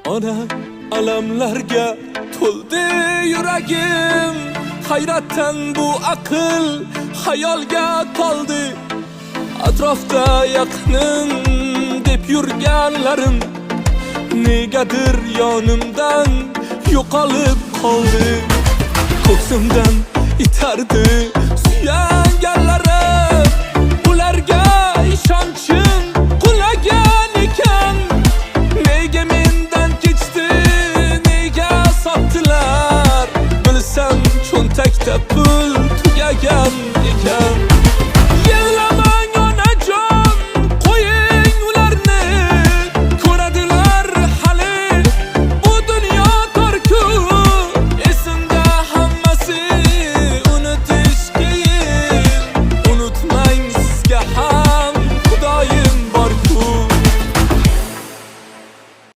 Ona alamlarga to'ldi yuragim, hayratdan bu aql xayolga toldi. Atrofda yaqinin deb yurganlarim negadir yonimdan yo'qolib qoldi. Ko'ksimdan itardi suyar